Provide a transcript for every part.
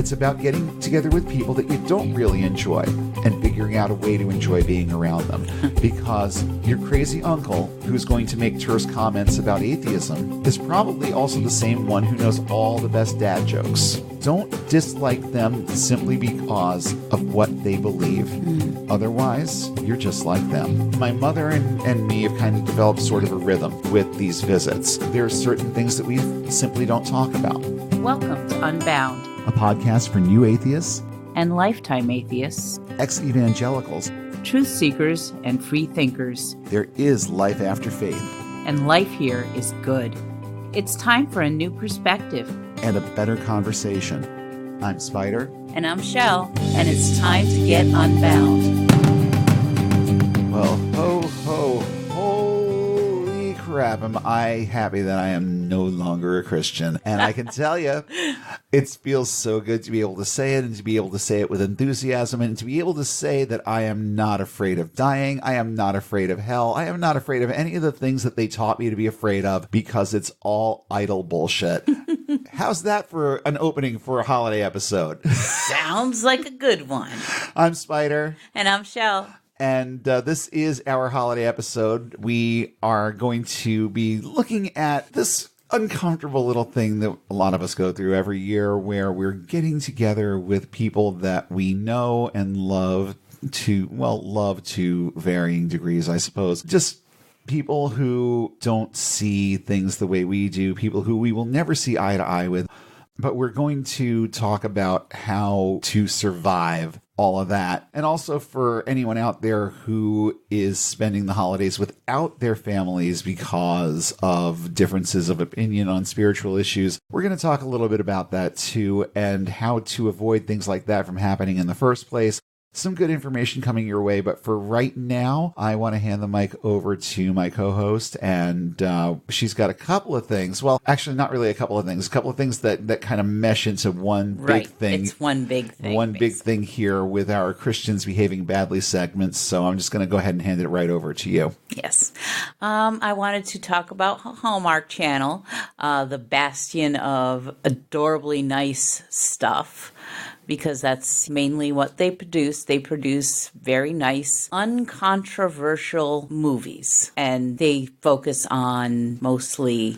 It's about getting together with people that you don't really enjoy and figuring out a way to enjoy being around them. Because your crazy uncle, who's going to make terse comments about atheism, is probably also the same one who knows all the best dad jokes. Don't dislike them simply because of what they believe. Otherwise, you're just like them. My mother and me have kind of developed sort of a rhythm with these visits. There are certain things that we simply don't talk about. Welcome to Unbound, A podcast for new atheists and lifetime atheists, ex-evangelicals, truth seekers, and free thinkers. There is life after faith. And life here is good. It's time for a new perspective. And a better conversation. I'm Spider. And I'm Shelle. And it's time to get unbound. Well, ho, ho, holy crap. Am I happy that I am no longer a Christian. And I can tell you, it feels so good to be able to say it and to be able to say it with enthusiasm and to be able to say that I am not afraid of dying. I am not afraid of hell. I am not afraid of any of the things that they taught me to be afraid of because it's all idle bullshit. How's that for an opening for a holiday episode? Sounds like a good one. I'm Spider. And I'm Shelle. And this is our holiday episode. We are going to be looking at this uncomfortable little thing that a lot of us go through every year where we're getting together with people that we know and love to varying degrees, I suppose. Just people who don't see things the way we do, people who we will never see eye to eye with. But we're going to talk about how to survive all of that. And also for anyone out there who is spending the holidays without their families because of differences of opinion on spiritual issues, we're going to talk a little bit about that too and how to avoid things like that from happening in the first place. Some good information coming your way, but for right now, I want to hand the mic over to my co-host, and she's got a couple of things. Well, actually, not really a couple of things that kind of mesh into one big thing. It's one big thing. One big thing here with our Christians Behaving Badly segments, so I'm just going to go ahead and hand it right over to you. Yes. I wanted to talk about Hallmark Channel, the bastion of adorably nice stuff, because that's mainly what they produce. They produce very nice, uncontroversial movies, and they focus on mostly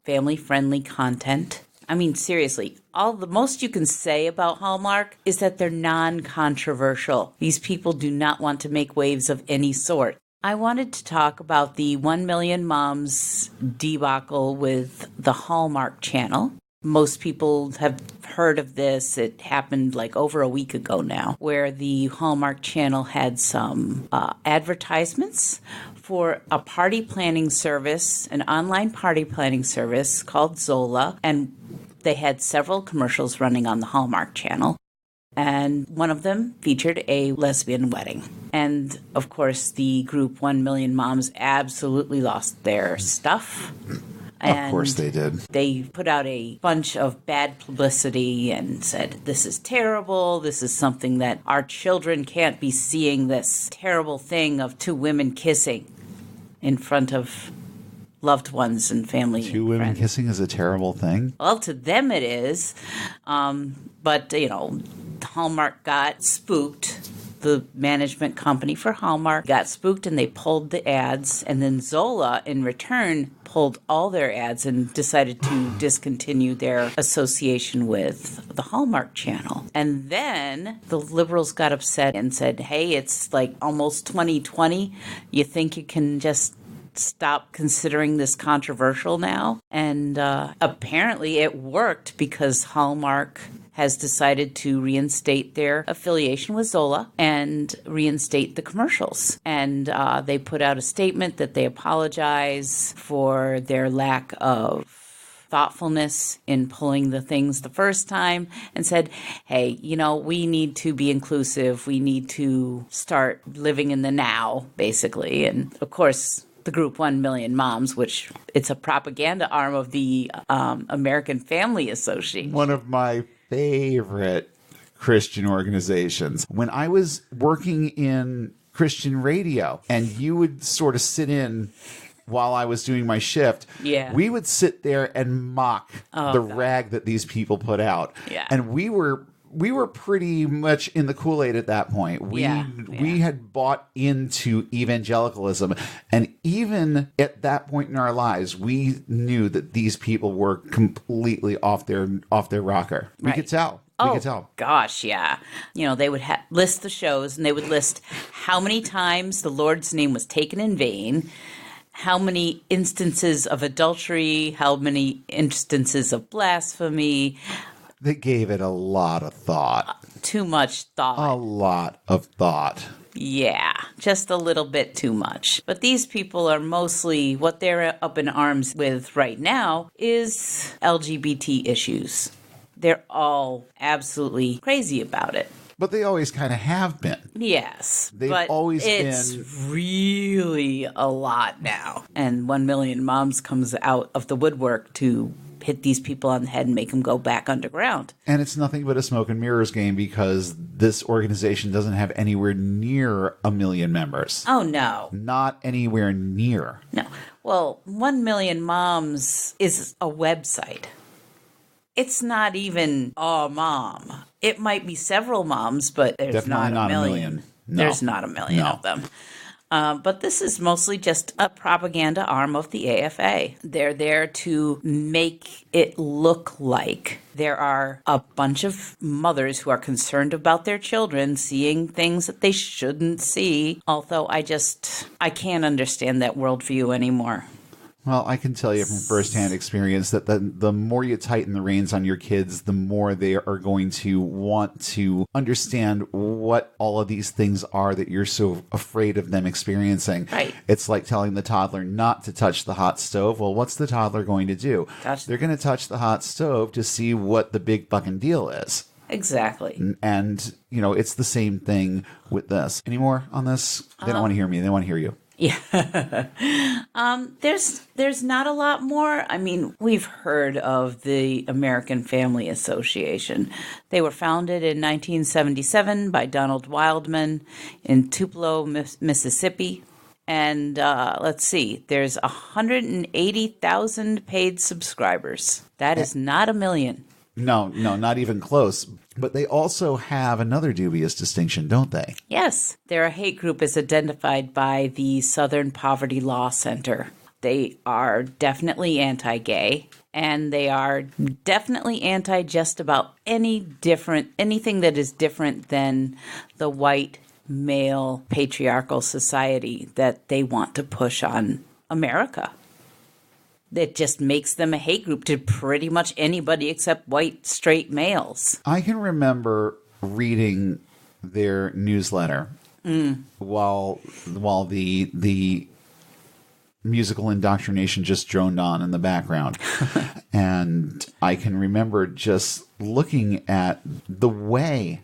family-friendly content. I mean, seriously, the most you can say about Hallmark is that they're non-controversial. These people do not want to make waves of any sort. I wanted to talk about the 1 Million Moms debacle with the Hallmark Channel. Most people have heard of this. It happened like over a week ago now, where the Hallmark Channel had some advertisements for a party planning service, an online party planning service called Zola, and they had several commercials running on the Hallmark Channel. And one of them featured a lesbian wedding. And, of course, the group 1 Million Moms absolutely lost their stuff. Of course they did. They put out a bunch of bad publicity and said, this is terrible. This is something that our children can't be seeing, this terrible thing of two women kissing in front of loved ones and family. Two women friends. Kissing is a terrible thing? Well, to them it is. But, Hallmark got spooked. The management company for Hallmark got spooked and they pulled the ads. And then Zola, in return, pulled all their ads and decided to discontinue their association with the Hallmark Channel. And then the liberals got upset and said, hey, it's like almost 2020. You think you can just stop considering this controversial now? And apparently it worked because Hallmark has decided to reinstate their affiliation with Zola and reinstate the commercials. And they put out a statement that they apologize for their lack of thoughtfulness in pulling the things the first time and said, hey, we need to be inclusive. We need to start living in the now, basically. And of course, the group 1 Million Moms, which it's a propaganda arm of the American Family Association. One of my favorite Christian organizations. When I was working in Christian radio and you would sort of sit in while I was doing my shift, we would sit there and mock the rag that these people put out. Yeah. And we were we were pretty much in the Kool-Aid at that point. We had bought into evangelicalism, and even at that point in our lives, we knew that these people were completely off their rocker. We could tell. We could tell. Gosh, yeah. They would list the shows, and they would list how many times the Lord's name was taken in vain, how many instances of adultery, how many instances of blasphemy. They gave it a lot of thought. Too much thought. A lot of thought. Yeah, just a little bit too much. But these people are mostly, what they're up in arms with right now is LGBT issues. They're all absolutely crazy about it. But they always kind of have been. Yes. They've always it's really a lot now. And 1 Million Moms comes out of the woodwork to hit these people on the head and make them go back underground. And it's nothing but a smoke and mirrors game because this organization doesn't have anywhere near 1 million members. Oh, no. Not anywhere near. No. Well, 1 Million Moms is a website. It's not even a mom. It might be several moms, but there's Definitely not a million. No. There's not a million of them. But this is mostly just a propaganda arm of the AFA. They're there to make it look like there are a bunch of mothers who are concerned about their children seeing things that they shouldn't see. Although I can't understand that worldview anymore. Well, I can tell you from firsthand experience that the more you tighten the reins on your kids, the more they are going to want to understand what all of these things are that you're so afraid of them experiencing. Right. It's like telling the toddler not to touch the hot stove. Well, what's the toddler going to do? They're going to touch the hot stove to see what the big fucking deal is. Exactly. And, it's the same thing with this. Any more on this? They don't want to hear me. They want to hear you. Yeah. There's not a lot more. I mean, we've heard of the American Family Association. They were founded in 1977 by Donald Wildman in Tupelo, Mississippi. And let's see, there's 180,000 paid subscribers. That is not 1 million. No, not even close. But they also have another dubious distinction, don't they? Yes. They're a hate group as identified by the Southern Poverty Law Center. They are definitely anti-gay, and they are definitely anti just about anything that is different than the white male patriarchal society that they want to push on America. That just makes them a hate group to pretty much anybody except white, straight males. I can remember reading their newsletter while the musical indoctrination just droned on in the background. And I can remember just looking at the way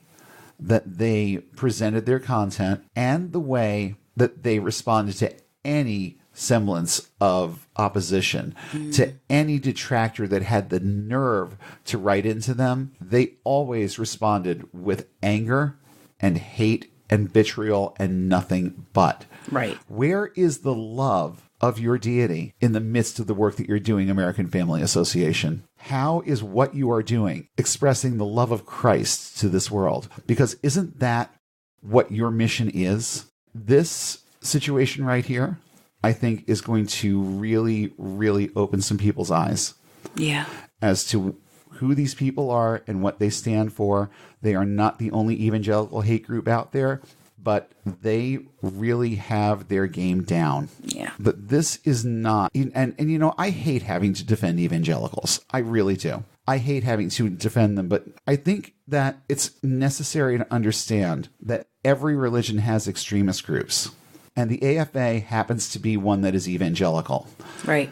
that they presented their content and the way that they responded to any semblance of opposition, to any detractor that had the nerve to write into them. They always responded with anger and hate and vitriol and nothing but. Right. Where is the love of your deity in the midst of the work that you're doing, American Family Association? How is what you are doing expressing the love of Christ to this world? Because isn't that what your mission is? This situation right here, I think, is going to really, really open some people's eyes. Yeah. As to who these people are and what they stand for. They are not the only evangelical hate group out there, but they really have their game down. Yeah. But this is not, and I hate having to defend evangelicals. I really do. I hate having to defend them, but I think that it's necessary to understand that every religion has extremist groups. And the AFA happens to be one that is evangelical. Right.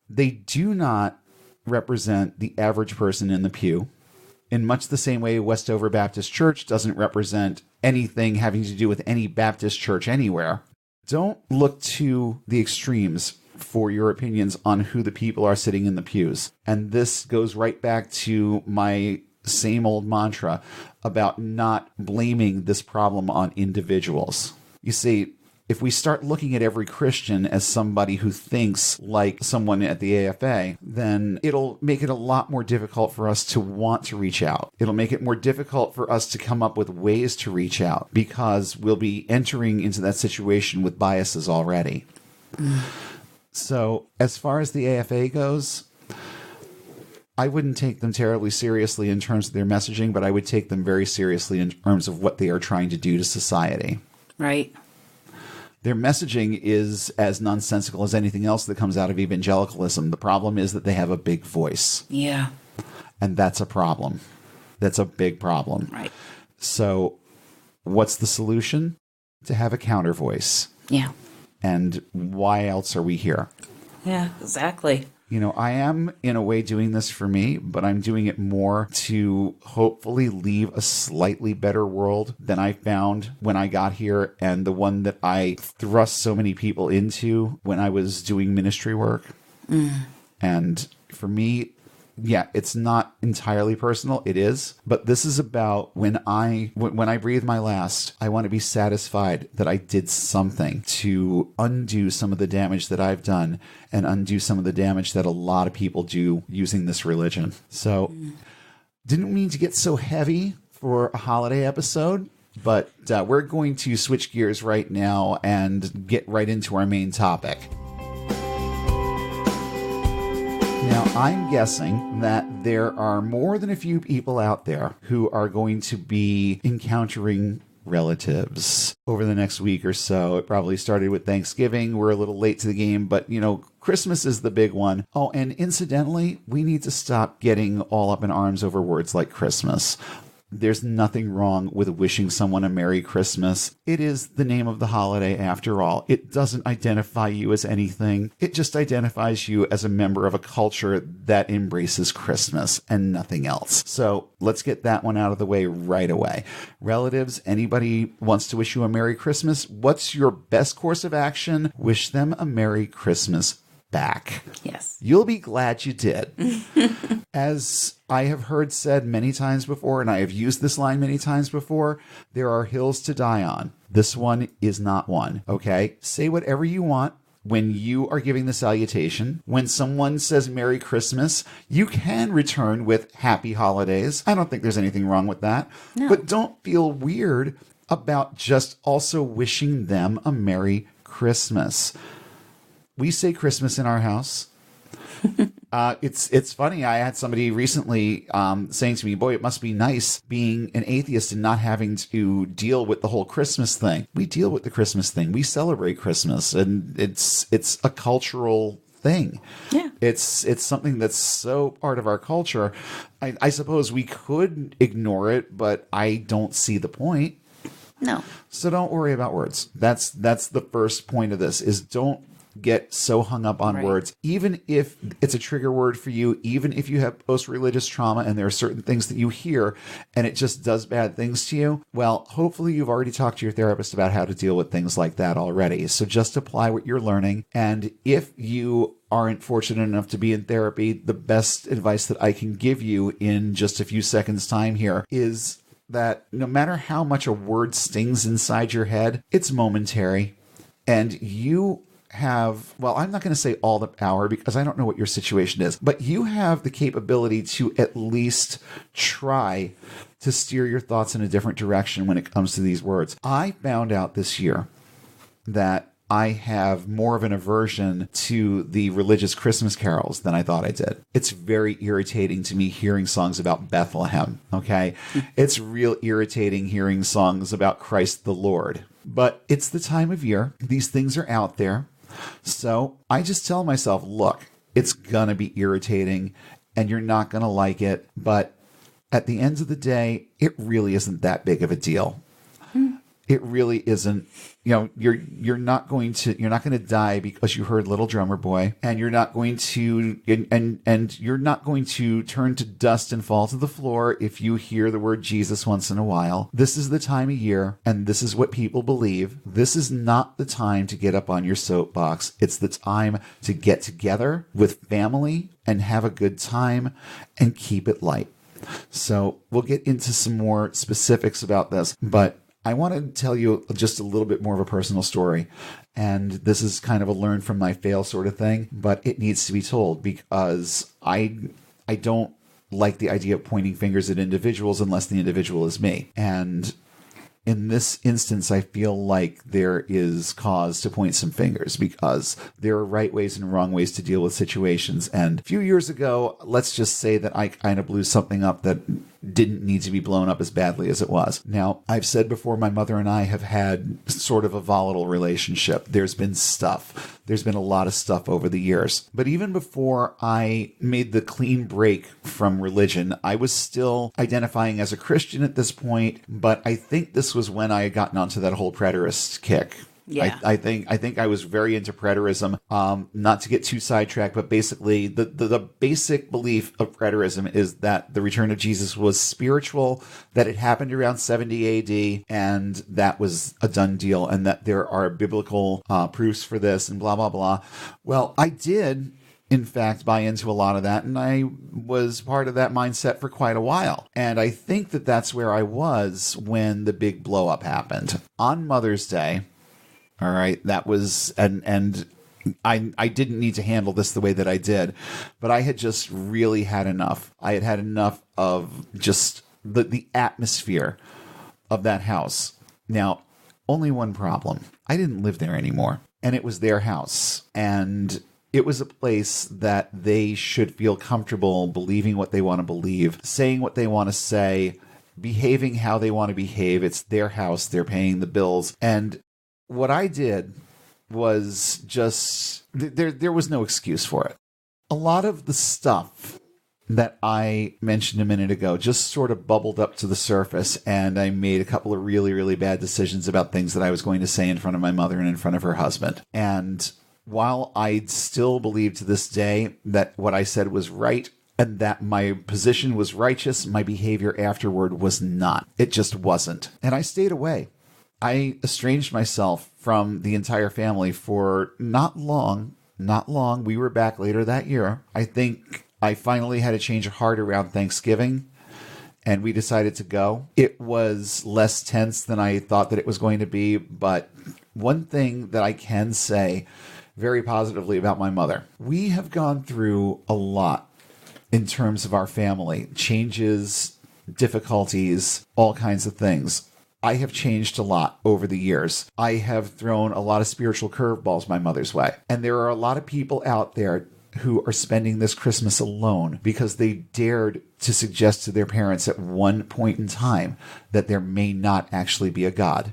They do not represent the average person in the pew in much the same way Westover Baptist Church doesn't represent anything having to do with any Baptist church anywhere. Don't look to the extremes for your opinions on who the people are sitting in the pews. And this goes right back to my same old mantra about not blaming this problem on individuals. You see, if we start looking at every Christian as somebody who thinks like someone at the AFA, then it'll make it a lot more difficult for us to want to reach out. It'll make it more difficult for us to come up with ways to reach out because we'll be entering into that situation with biases already. So as far as the AFA goes, I wouldn't take them terribly seriously in terms of their messaging, but I would take them very seriously in terms of what they are trying to do to society. Right. Their messaging is as nonsensical as anything else that comes out of evangelicalism. The problem is that they have a big voice. Yeah. And that's a problem. That's a big problem. Right. So what's the solution? To have a counter voice. Yeah. And why else are we here? Yeah, exactly. You know, I am in a way doing this for me, but I'm doing it more to hopefully leave a slightly better world than I found when I got here and the one that I thrust so many people into when I was doing ministry work. And for me, yeah, it's not entirely personal. It is. But this is about when I breathe my last, I want to be satisfied that I did something to undo some of the damage that I've done and undo some of the damage that a lot of people do using this religion. So didn't mean to get so heavy for a holiday episode, but we're going to switch gears right now and get right into our main topic. Now, I'm guessing that there are more than a few people out there who are going to be encountering relatives over the next week or so. It probably started with Thanksgiving. We're a little late to the game, but, you know, Christmas is the big one. Oh, and incidentally, we need to stop getting all up in arms over words like Christmas. There's nothing wrong with wishing someone a Merry Christmas. It is the name of the holiday after all. It doesn't identify you as anything. It just identifies you as a member of a culture that embraces Christmas and nothing else. So let's get that one out of the way right away. Relatives, anybody wants to wish you a Merry Christmas? What's your best course of action? Wish them a Merry Christmas back. Yes. You'll be glad you did. As I have heard said many times before, and I have used this line many times before, there are hills to die on. This one is not one, okay? Say whatever you want when you are giving the salutation. When someone says Merry Christmas, you can return with Happy Holidays. I don't think there's anything wrong with that. No. But don't feel weird about just also wishing them a Merry Christmas. We say Christmas in our house. It's funny. I had somebody recently saying to me, boy, it must be nice being an atheist and not having to deal with the whole Christmas thing. We deal with the Christmas thing. We celebrate Christmas, and it's a cultural thing. Yeah. It's something that's so part of our culture. I suppose we could ignore it, but I don't see the point. No. So don't worry about words. That's the first point of this, is don't get so hung up on words, even if it's a trigger word for you, even if you have post-religious trauma and there are certain things that you hear and it just does bad things to you. Well, hopefully you've already talked to your therapist about how to deal with things like that already. So just apply what you're learning. And if you aren't fortunate enough to be in therapy, the best advice that I can give you in just a few seconds time here is that no matter how much a word stings inside your head, it's momentary. And you have, well, I'm not going to say all the power because I don't know what your situation is, but you have the capability to at least try to steer your thoughts in a different direction when it comes to these words. I found out this year that I have more of an aversion to the religious Christmas carols than I thought I did. It's very irritating to me hearing songs about Bethlehem, okay? It's real irritating hearing songs about Christ the Lord. But it's the time of year. These things are out there. So I just tell myself, look, it's going to be irritating and you're not going to like it. But at the end of the day, it really isn't that big of a deal. It really isn't. You know, you're not going to die because you heard Little Drummer Boy, and you're not going to and you're not going to turn to dust and fall to the floor if you hear the word Jesus once in a while. This is the time of year, and this is what people believe. This is not the time to get up on your soapbox. It's the time to get together with family and have a good time and keep it light. So we'll get into some more specifics about this, but I want to tell you just a little bit more of a personal story. And this is kind of a learn from my fail sort of thing, but it needs to be told because I don't like the idea of pointing fingers at individuals unless the individual is me. And in this instance, I feel like there is cause to point some fingers because there are right ways and wrong ways to deal with situations. And a few years ago, let's just say that I kind of blew something up that didn't need to be blown up as badly as it was. Now, I've said before, my mother and I have had sort of a volatile relationship. There's been stuff. There's been a lot of stuff over the years. But even before I made the clean break from religion, I was still identifying as a Christian at this point, but I think this was when I had gotten onto that whole preterist kick. Yeah. I think I was very into preterism. Not to get too sidetracked, but basically the basic belief of preterism is that the return of Jesus was spiritual, that it happened around 70 AD, and that was a done deal, and that there are biblical proofs for this, and blah, blah, blah. Well, I did, in fact, buy into a lot of that, and I was part of that mindset for quite a while. And I think that that's where I was when the big blow up happened. On Mother's Day, all right, that was, and I didn't need to handle this the way that I did, but I had just really had enough. I had had enough of just the atmosphere of that house. Now, only one problem. I didn't live there anymore, and it was their house, and it was a place that they should feel comfortable believing what they want to believe, saying what they want to say, behaving how they want to behave. It's their house. They're paying the bills. And what I did was just, there was no excuse for it. A lot of the stuff that I mentioned a minute ago just sort of bubbled up to the surface, and I made a couple of really, really bad decisions about things that I was going to say in front of my mother and in front of her husband. And while I still believe to this day that what I said was right, and that my position was righteous, my behavior afterward was not. It just wasn't. And I stayed away. I estranged myself from the entire family for not long. We were back later that year. I think I finally had a change of heart around Thanksgiving, and we decided to go. It was less tense than I thought that it was going to be, but one thing that I can say very positively about my mother, we have gone through a lot in terms of our family, changes, difficulties, all kinds of things. I have changed a lot over the years. I have thrown a lot of spiritual curveballs my mother's way. And there are a lot of people out there who are spending this Christmas alone because they dared to suggest to their parents at one point in time that there may not actually be a God.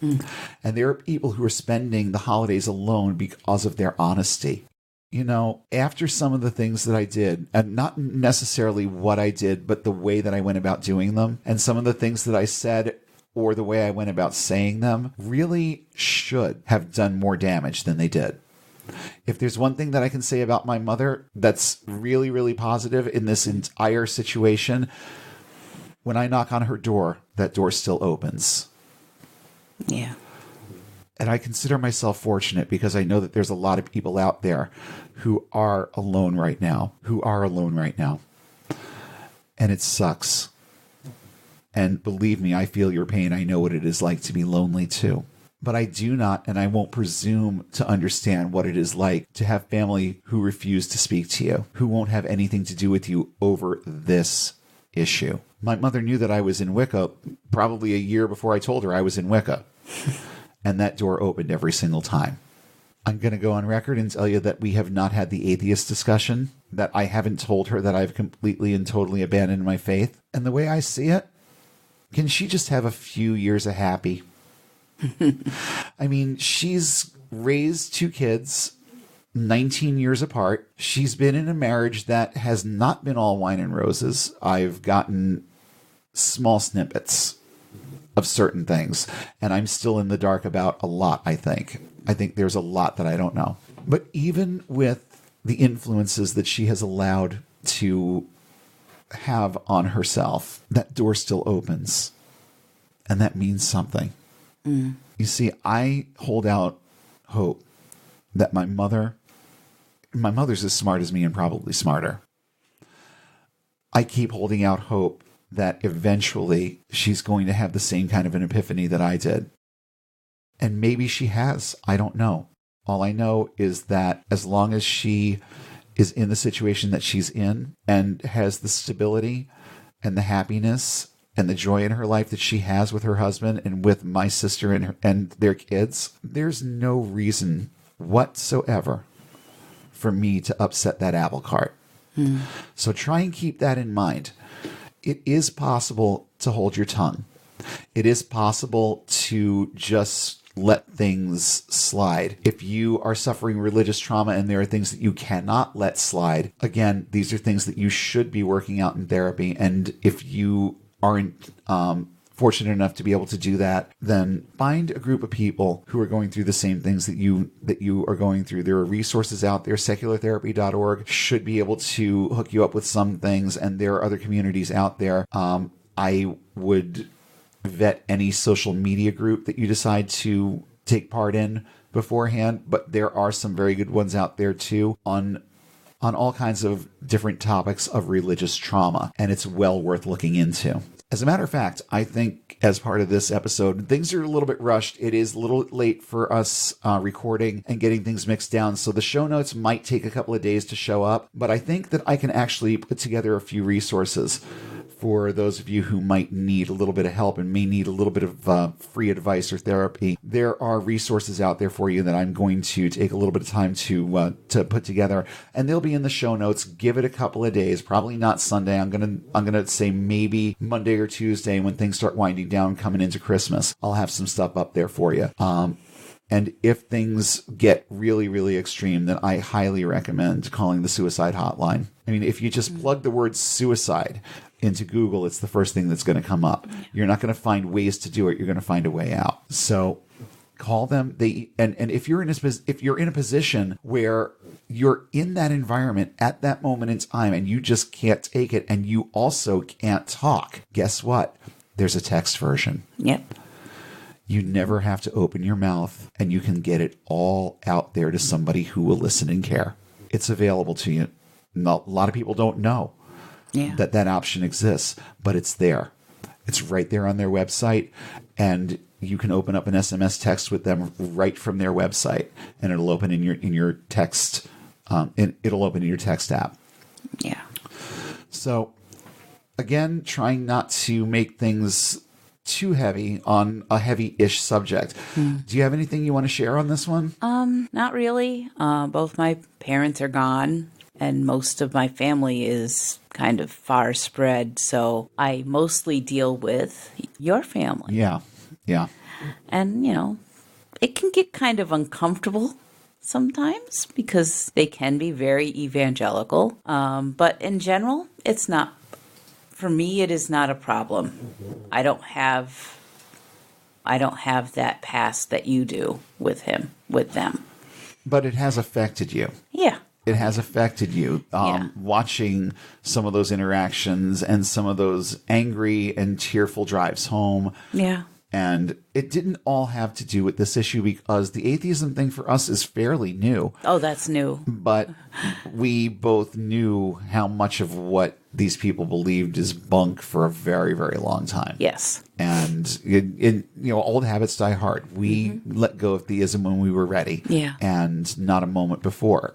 And there are people who are spending the holidays alone because of their honesty. You know, after some of the things that I did, and not necessarily what I did, but the way that I went about doing them, and some of the things that I said or the way I went about saying them really should have done more damage than they did. If there's one thing that I can say about my mother that's really, really positive in this entire situation, when I knock on her door, that door still opens. Yeah. And I consider myself fortunate because I know that there's a lot of people out there who are alone right now, And it sucks. And believe me, I feel your pain. I know what it is like to be lonely too. But I do not, and I won't presume to understand what it is like to have family who refuse to speak to you, who won't have anything to do with you over this issue. My mother knew that I was in Wicca probably a year before I told her I was in Wicca. And that door opened every single time. I'm going to go on record and tell you that we have not had the atheist discussion, that I haven't told her that I've completely and totally abandoned my faith. And the way I see it, can she just have a few years of happy? I mean, she's raised 2 kids, 19 years apart. She's been in a marriage that has not been all wine and roses. I've gotten small snippets of certain things, and I'm still in the dark about a lot, I think. I think there's a lot that I don't know. But even with the influences that she has allowed to have on herself, that door still opens. And that means something. You see, I hold out hope that my mother's as smart as me and probably smarter. I keep holding out hope that eventually she's going to have the same kind of an epiphany that I did. And maybe she has. I don't know. All I know is that as long as she is in the situation that she's in and has the stability and the happiness and the joy in her life that she has with her husband and with my sister and their kids, there's no reason whatsoever for me to upset that apple cart. So try and keep that in mind. It is possible to hold your tongue. It is possible to just let things slide. If you are suffering religious trauma and there are things that you cannot let slide, again, these are things that you should be working out in therapy. And if you aren't fortunate enough to be able to do that, then find a group of people who are going through the same things that you are going through. There are resources out there. Seculartherapy.org should be able to hook you up with some things, and there are other communities out there. I would vet any social media group that you decide to take part in beforehand, but there are some very good ones out there too on all kinds of different topics of religious trauma, and it's well worth looking into. As a matter of fact, I think as part of this episode, things are a little bit rushed. It is a little late for us recording and getting things mixed down, so the show notes might take a couple of days to show up, but I think that I can actually put together a few resources for those of you who might need a little bit of help and may need a little bit of free advice or therapy. There are resources out there for you that I'm going to take a little bit of time to put together, and they'll be in the show notes. Give it a couple of days, probably not Sunday. I'm gonna say maybe Monday or Tuesday when things start winding down, coming into Christmas. I'll have some stuff up there for you. And if things get really, really extreme, then I highly recommend calling the suicide hotline. I mean, if you just plug the word suicide into Google, it's the first thing that's going to come up. You're not going to find ways to do it. You're going to find a way out. So call them. And if you're in a position where you're in that environment at that moment in time and you just can't take it and you also can't talk, guess what? There's a text version. Yep. You never have to open your mouth, and you can get it all out there to somebody who will listen and care. It's available to you. A lot of people don't know that option exists, but it's there. It's right there on their website, and you can open up an SMS text with them right from their website, and it'll open in your text. It'll open in your text app. Yeah. So, again, trying not to make things too heavy on a heavy-ish subject. Do you have anything you want to share on this one? Not really. Both my parents are gone, and most of my family is kind of far spread, so I mostly deal with your family. Yeah. And, it can get kind of uncomfortable sometimes because they can be very evangelical. But in general, it's not. For me, it is not a problem. I don't have that past that you do with them. But it has affected you. Yeah. It has affected you. Watching some of those interactions and some of those angry and tearful drives home. Yeah. And it didn't all have to do with this issue because the atheism thing for us is fairly new. Oh, that's new. But we both knew how much of what these people believed is bunk for a very, very long time. Yes. And, old habits die hard. We let go of theism when we were ready. Yeah. And not a moment before.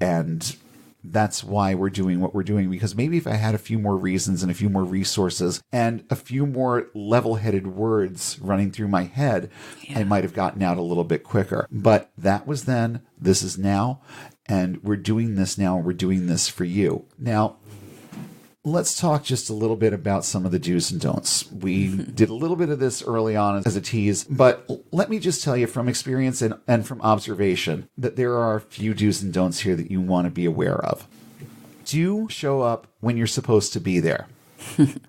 And that's why we're doing what we're doing, because maybe if I had a few more reasons and a few more resources and a few more level-headed words running through my head, I might have gotten out a little bit quicker. But that was then, this is now, and we're doing this now, and we're doing this for you. Now, let's talk just a little bit about some of the do's and don'ts. We did a little bit of this early on as a tease, but let me just tell you from experience and from observation that there are a few do's and don'ts here that you want to be aware of. Do show up when you're supposed to be there.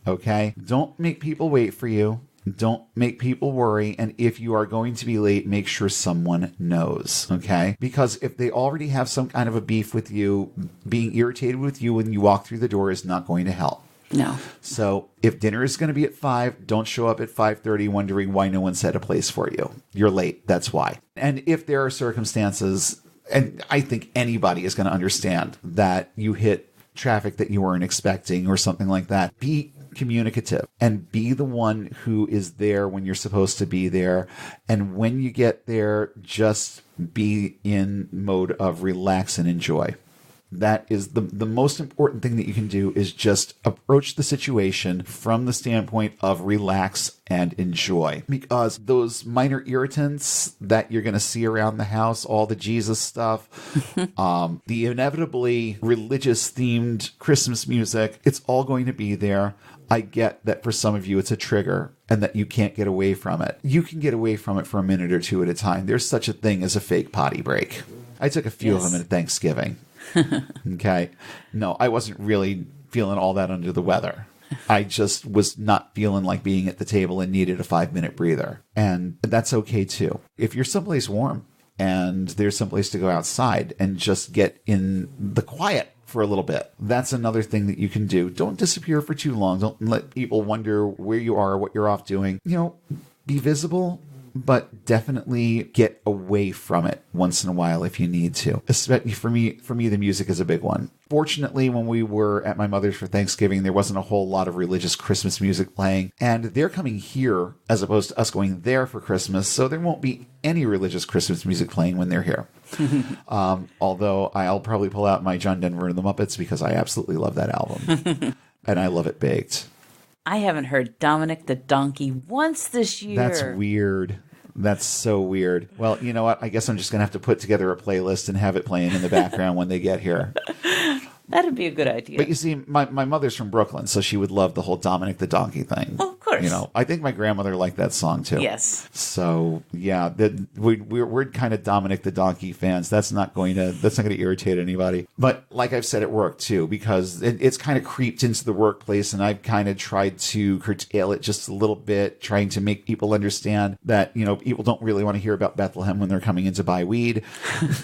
Okay? Don't make people wait for you. Don't make people worry. And if you are going to be late, make sure someone knows. Okay? Because if they already have some kind of a beef with you, being irritated with you when you walk through the door is not going to help. No. So if dinner is going to be at 5, don't show up at 5:30 wondering why no one set a place for you. You're late. That's why. And if there are circumstances, and I think anybody is going to understand that you hit traffic that you weren't expecting or something like that, be communicative and be the one who is there when you're supposed to be there. And when you get there, just be in mode of relax and enjoy. That is the most important thing that you can do, is just approach the situation from the standpoint of relax and enjoy. Because those minor irritants that you're going to see around the house, all the Jesus stuff, the inevitably religious themed Christmas music, it's all going to be there. I get that for some of you it's a trigger and that you can't get away from it. You can get away from it for a minute or two at a time. There's such a thing as a fake potty break. I took a few of them at Thanksgiving. Okay. No, I wasn't really feeling all that under the weather. I just was not feeling like being at the table and needed a 5-minute breather. And that's okay too. If you're someplace warm and there's someplace to go outside and just get in the quiet for a little bit, that's another thing that you can do. Don't disappear for too long. Don't let people wonder where you are, what you're off doing. Be visible, but definitely get away from it once in a while if you need to. Especially for me, the music is a big one. Fortunately, when we were at my mother's for Thanksgiving, there wasn't a whole lot of religious Christmas music playing, and they're coming here as opposed to us going there for Christmas, so there won't be any religious Christmas music playing when they're here. Although I'll probably pull out my John Denver and the Muppets because I absolutely love that album. And I love it baked. I haven't heard Dominic the Donkey once this year. That's weird. That's so weird. Well, you know what? I guess I'm just going to have to put together a playlist and have it playing in the background when they get here. That'd be a good idea. But you see, my mother's from Brooklyn, so she would love the whole Dominic the Donkey thing. Oh, of course. I think my grandmother liked that song too. Yes. So yeah, we're kind of Dominic the Donkey fans. That's not going to irritate anybody. But like I've said at work too, because it's kind of creeped into the workplace, and I've kind of tried to curtail it just a little bit, trying to make people understand that people don't really want to hear about Bethlehem when they're coming in to buy weed.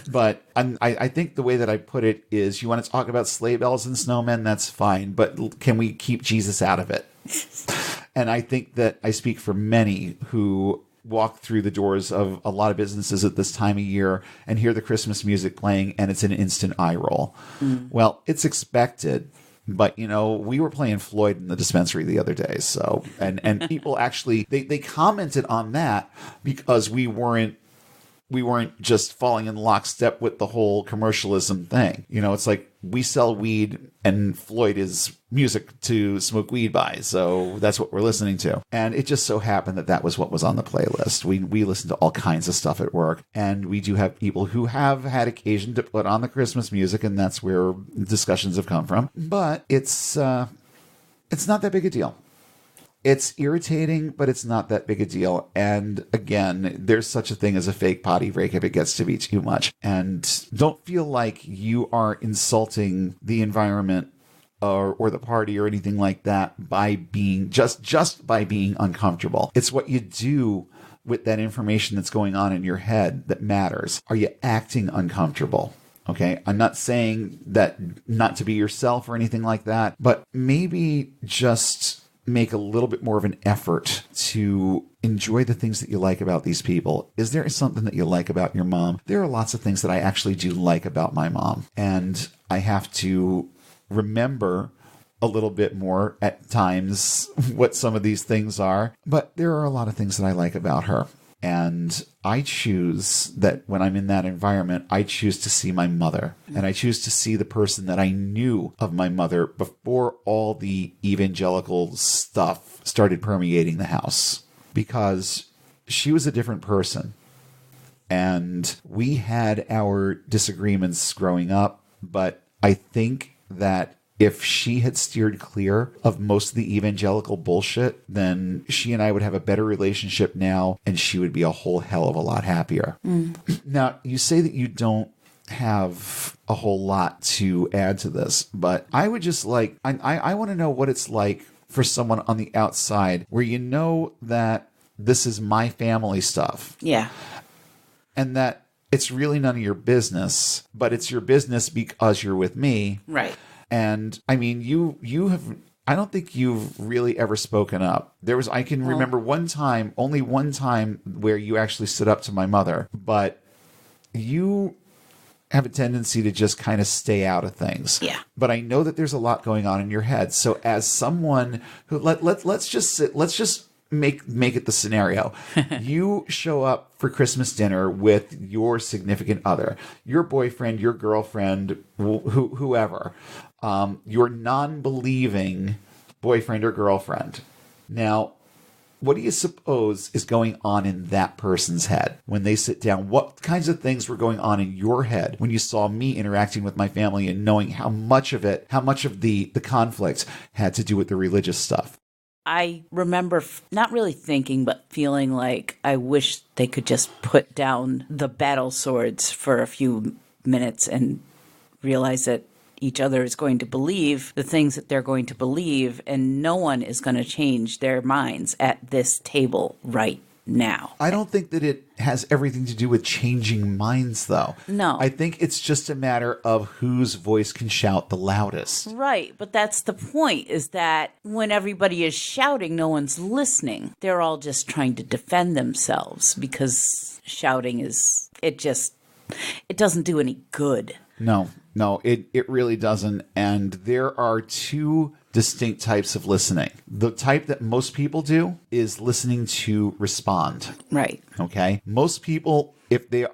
But I think the way that I put it is, you want to talk about sleigh bells and snowmen, that's fine, but can we keep Jesus out of it? And I think that I speak for many who walk through the doors of a lot of businesses at this time of year and hear the Christmas music playing, and it's an instant eye roll. Well, it's expected. But, we were playing Floyd in the dispensary the other day. So, and people actually, they commented on that because we weren't just falling in lockstep with the whole commercialism thing. It's like, we sell weed and Floyd is music to smoke weed by. So that's what we're listening to. And it just so happened that was what was on the playlist. We listen to all kinds of stuff at work, and we do have people who have had occasion to put on the Christmas music, and that's where discussions have come from. But it's not that big a deal. It's irritating, but it's not that big a deal. And again, there's such a thing as a fake potty break if it gets to be too much. And don't feel like you are insulting the environment or the party or anything like that by being just by being uncomfortable. It's what you do with that information that's going on in your head that matters. Are you acting uncomfortable? Okay, I'm not saying that not to be yourself or anything like that, but maybe just make a little bit more of an effort to enjoy the things that you like about these people. Is there something that you like about your mom? There are lots of things that I actually do like about my mom, and I have to remember a little bit more at times what some of these things are, but there are a lot of things that I like about her. And I choose that when I'm in that environment, I choose to see my mother. And I choose to see the person that I knew of my mother before all the evangelical stuff started permeating the house. Because she was a different person. And we had our disagreements growing up, but I think that if she had steered clear of most of the evangelical bullshit, then she and I would have a better relationship now, and she would be a whole hell of a lot happier. Now, you say that you don't have a whole lot to add to this, but I would just like, I want to know what it's like for someone on the outside where you know that this is my family stuff. Yeah. And that it's really none of your business, but it's your business because you're with me. Right. And I mean, you have, I don't think you've really ever spoken up. I can remember only one time where you actually stood up to my mother, but you have a tendency to just kind of stay out of things. Yeah. But I know that there's a lot going on in your head. So as someone who let's just make it the scenario. You show up for Christmas dinner with your significant other, your boyfriend, your girlfriend, whoever, your non-believing boyfriend or girlfriend. Now, what do you suppose is going on in that person's head when they sit down? What kinds of things were going on in your head when you saw me interacting with my family and knowing how much of the conflict had to do with the religious stuff? I remember not really thinking, but feeling like I wish they could just put down the battle swords for a few minutes and realize that each other is going to believe the things that they're going to believe, and no one is going to change their minds at this table right now. I don't think that it has everything to do with changing minds, though. No. I think it's just a matter of whose voice can shout the loudest. Right, but that's the point, is that when everybody is shouting, no one's listening. They're all just trying to defend themselves, because shouting it doesn't do any good. No, it really doesn't. And there are two distinct types of listening. The type that most people do is listening to respond. Right. Okay. Most people, if they're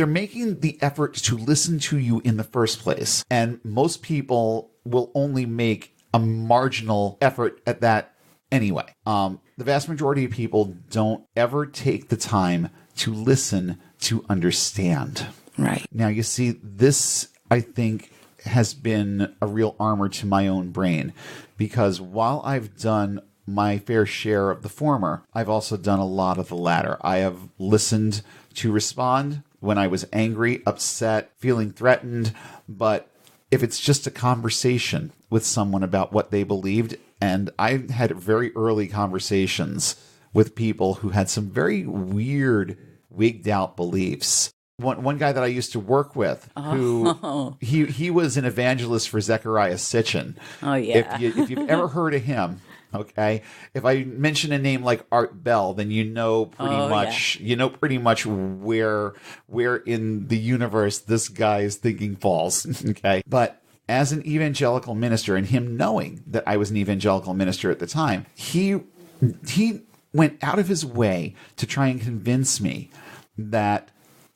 making the effort to listen to you in the first place, and most people will only make a marginal effort at that anyway. The vast majority of people don't ever take the time to listen to understand. Right. Now, you see, this, I think, has been a real armor to my own brain, because while I've done my fair share of the former, I've also done a lot of the latter. I have listened to respond when I was angry, upset, feeling threatened, but if it's just a conversation with someone about what they believed, and I've had very early conversations with people who had some very weird, wigged out beliefs. One guy that I used to work with, who he was an evangelist for Zecharia Sitchin. Oh yeah. If you've ever heard of him, okay. If I mention a name like Art Bell, then you know pretty much where in the universe this guy's thinking falls. Okay, but as an evangelical minister, and him knowing that I was an evangelical minister at the time, he went out of his way to try and convince me that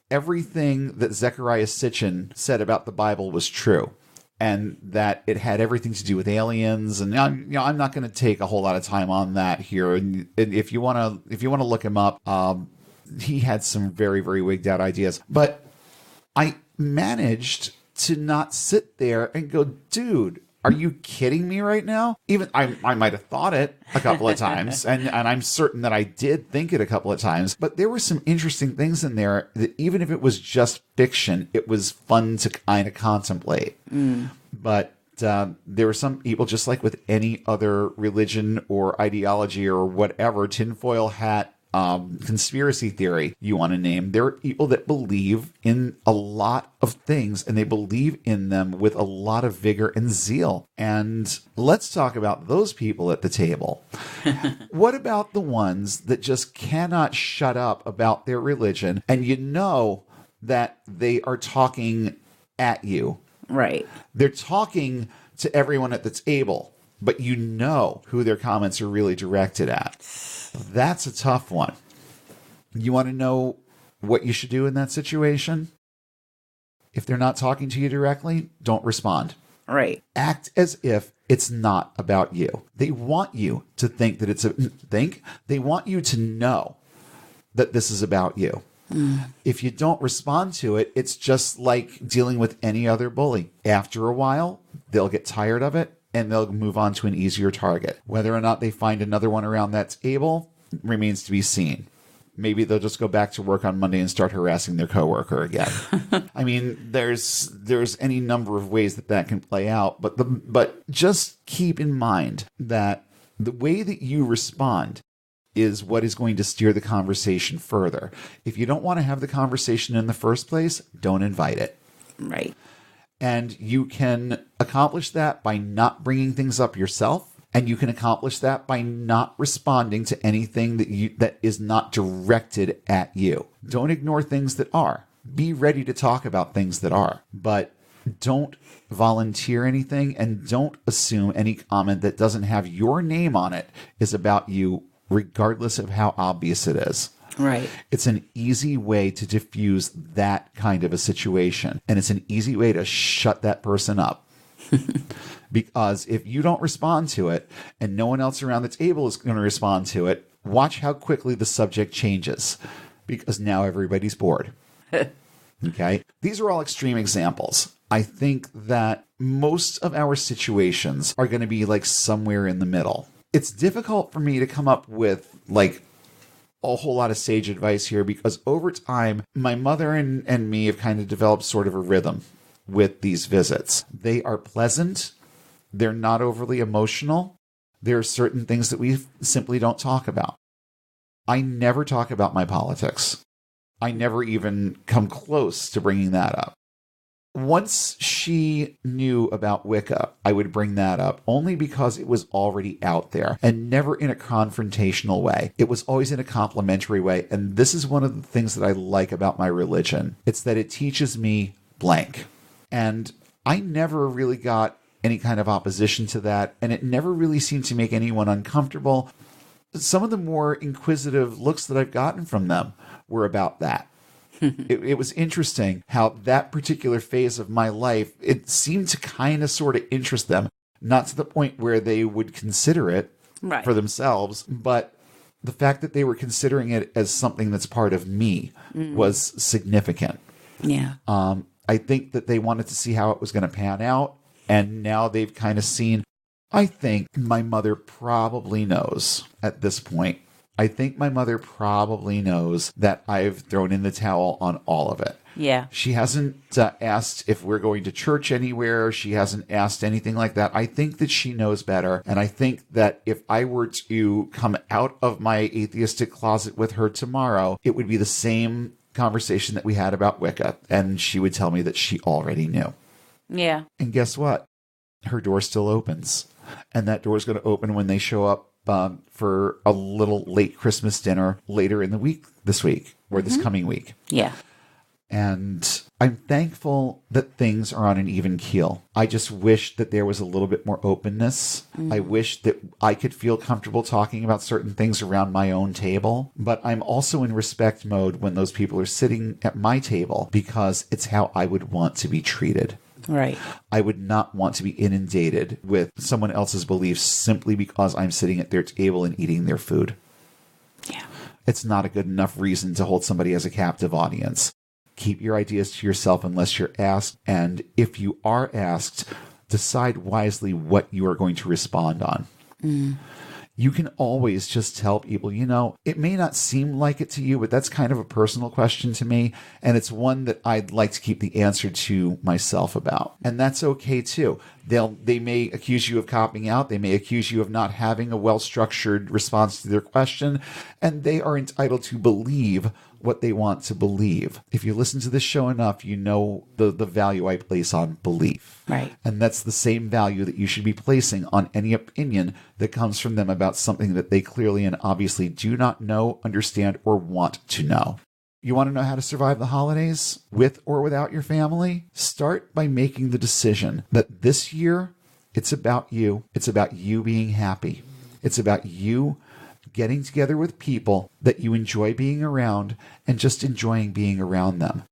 everything that Zecharia Sitchin said about the Bible was true, and that it had everything to do with aliens. And I'm not going to take a whole lot of time on that here. And if you want to look him up, he had some very, very wigged out ideas. But I managed to not sit there and go, dude, are you kidding me right now? Even I might have thought it a couple of times, and I'm certain that I did think it a couple of times, but there were some interesting things in there that even if it was just fiction, it was fun to kind of contemplate. But there were some people, just like with any other religion or ideology or whatever, tinfoil hat, conspiracy theory you want to name, there are people that believe in a lot of things, and they believe in them with a lot of vigor and zeal. And let's talk about those people at the table. What about the ones that just cannot shut up about their religion, and you know that they are talking at you? Right. They're talking to everyone at the table, but you know who their comments are really directed at. That's a tough one. You want to know what you should do in that situation? If they're not talking to you directly, don't respond. Right. Act as if it's not about you. They want you to think that they want you to know that this is about you. If you don't respond to it, it's just like dealing with any other bully. After a while, they'll get tired of it, and they'll move on to an easier target. Whether or not they find another one around that table remains to be seen. Maybe they'll just go back to work on Monday and start harassing their coworker again. I mean, there's any number of ways that can play out, but just keep in mind that the way that you respond is what is going to steer the conversation further. If you don't want to have the conversation in the first place, don't invite it. Right. And you can accomplish that by not bringing things up yourself. And you can accomplish that by not responding to anything that is not directed at you. Don't ignore things that are. Be ready to talk about things that are, but don't volunteer anything and don't assume any comment that doesn't have your name on it is about you, regardless of how obvious it is. Right. It's an easy way to diffuse that kind of a situation. And it's an easy way to shut that person up. Because if you don't respond to it and no one else around the table is going to respond to it, watch how quickly the subject changes. Because now everybody's bored. Okay? These are all extreme examples. I think that most of our situations are going to be like somewhere in the middle. It's difficult for me to come up with like a whole lot of sage advice here because over time, my mother and me have kind of developed sort of a rhythm with these visits. They are pleasant. They're not overly emotional. There are certain things that we simply don't talk about. I never talk about my politics. I never even come close to bringing that up. Once she knew about Wicca, I would bring that up only because it was already out there and never in a confrontational way. It was always in a complimentary way. And this is one of the things that I like about my religion. It's that it teaches me blank. And I never really got any kind of opposition to that. And it never really seemed to make anyone uncomfortable. Some of the more inquisitive looks that I've gotten from them were about that. It was interesting how that particular phase of my life, it seemed to kind of sort of interest them, not to the point where they would consider it for themselves, but the fact that they were considering it as something that's part of me was significant. Yeah. I think that they wanted to see how it was going to pan out, and now they've kind of seen. I think my mother probably knows at this point. I think my mother probably knows that I've thrown in the towel on all of it. Yeah. She hasn't asked if we're going to church anywhere. She hasn't asked anything like that. I think that she knows better. And I think that if I were to come out of my atheistic closet with her tomorrow, it would be the same conversation that we had about Wicca. And she would tell me that she already knew. Yeah. And guess what? Her door still opens. And that door is going to open when they show up for a little late Christmas dinner later in the week, this week, or this coming week. Yeah. And I'm thankful that things are on an even keel. I just wish that there was a little bit more openness. I wish that I could feel comfortable talking about certain things around my own table. But I'm also in respect mode when those people are sitting at my table because it's how I would want to be treated. Right. I would not want to be inundated with someone else's beliefs simply because I'm sitting at their table and eating their food. Yeah. It's not a good enough reason to hold somebody as a captive audience. Keep your ideas to yourself unless you're asked. And if you are asked, decide wisely what you are going to respond on. You can always just tell people, it may not seem like it to you, but that's kind of a personal question to me. And it's one that I'd like to keep the answer to myself about. And that's okay too. They may accuse you of copying out. They may accuse you of not having a well-structured response to their question. And they are entitled to believe what they want to believe. If you listen to this show enough, you know the value I place on belief. Right. And that's the same value that you should be placing on any opinion that comes from them about something that they clearly and obviously do not know, understand, or want to know. You want to know how to survive the holidays with or without your family? Start by making the decision that this year, it's about you. It's about you being happy. It's about you getting together with people that you enjoy being around and just enjoying being around them.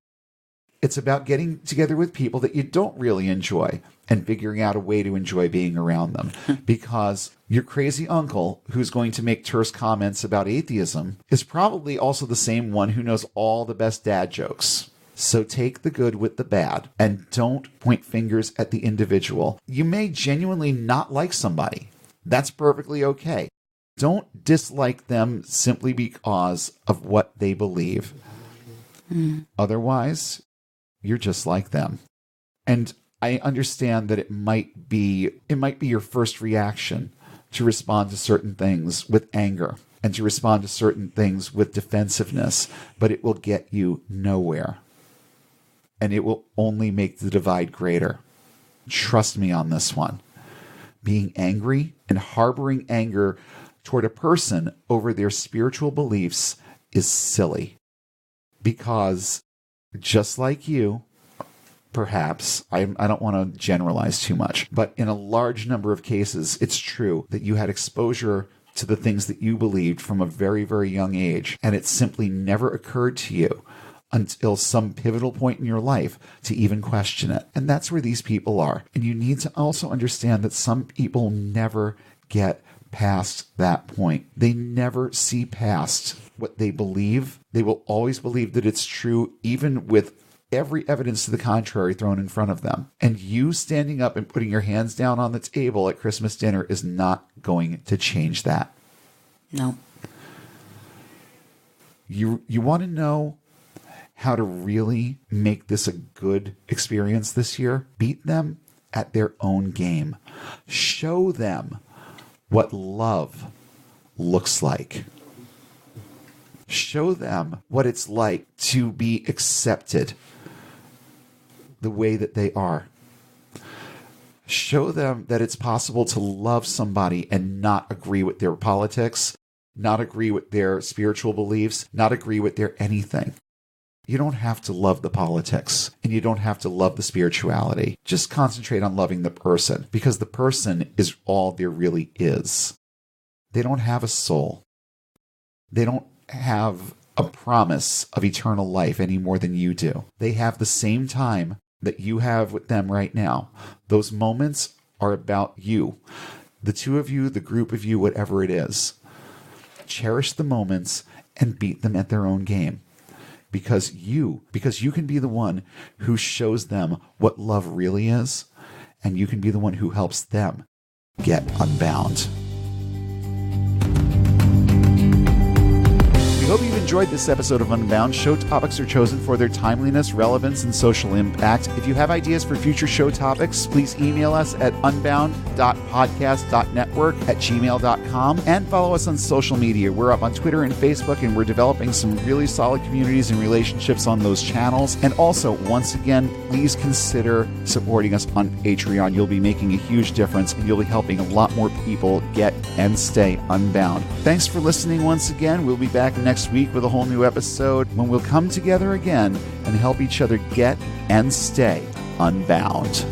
It's about getting together with people that you don't really enjoy and figuring out a way to enjoy being around them. Because your crazy uncle who's going to make terse comments about atheism is probably also the same one who knows all the best dad jokes. So take the good with the bad and don't point fingers at the individual. You may genuinely not like somebody. That's perfectly okay. Don't dislike them simply because of what they believe. Otherwise, you're just like them. And I understand that it might be your first reaction to respond to certain things with anger and to respond to certain things with defensiveness, but it will get you nowhere. And it will only make the divide greater. Trust me on this one. Being angry and harboring anger toward a person over their spiritual beliefs is silly, because just like you, perhaps, I don't want to generalize too much, but in a large number of cases, it's true that you had exposure to the things that you believed from a very, very young age, and it simply never occurred to you until some pivotal point in your life to even question it. And that's where these people are. And you need to also understand that some people never get past that point. They never see past what they believe. They will always believe that it's true, even with every evidence to the contrary thrown in front of them. And you standing up and putting your hands down on the table at Christmas dinner is not going to change that. No. You want to know how to really make this a good experience this year? Beat them at their own game. Show them what love looks like. Show them what it's like to be accepted the way that they are. Show them that it's possible to love somebody and not agree with their politics, not agree with their spiritual beliefs, not agree with their anything. You don't have to love the politics, and you don't have to love the spirituality. Just concentrate on loving the person, because the person is all there really is. They don't have a soul. They don't have a promise of eternal life any more than you do. They have the same time that you have with them right now. Those moments are about you. The two of you, the group of you, whatever it is. Cherish the moments and beat them at their own game. Because you can be the one who shows them what love really is, and you can be the one who helps them get unbound. We hope you've enjoyed this episode of Unbound. Show topics are chosen for their timeliness, relevance, and social impact. If you have ideas for future show topics, please email us at unbound.podcast.network@gmail.com and follow us on social media. We're up on Twitter and Facebook, and we're developing some really solid communities and relationships on those channels. And also, once again, please consider supporting us on Patreon. You'll be making a huge difference, and you'll be helping a lot more people get and stay unbound. Thanks for listening once again. We'll be back next week with a whole new episode when we'll come together again and help each other get and stay unbound.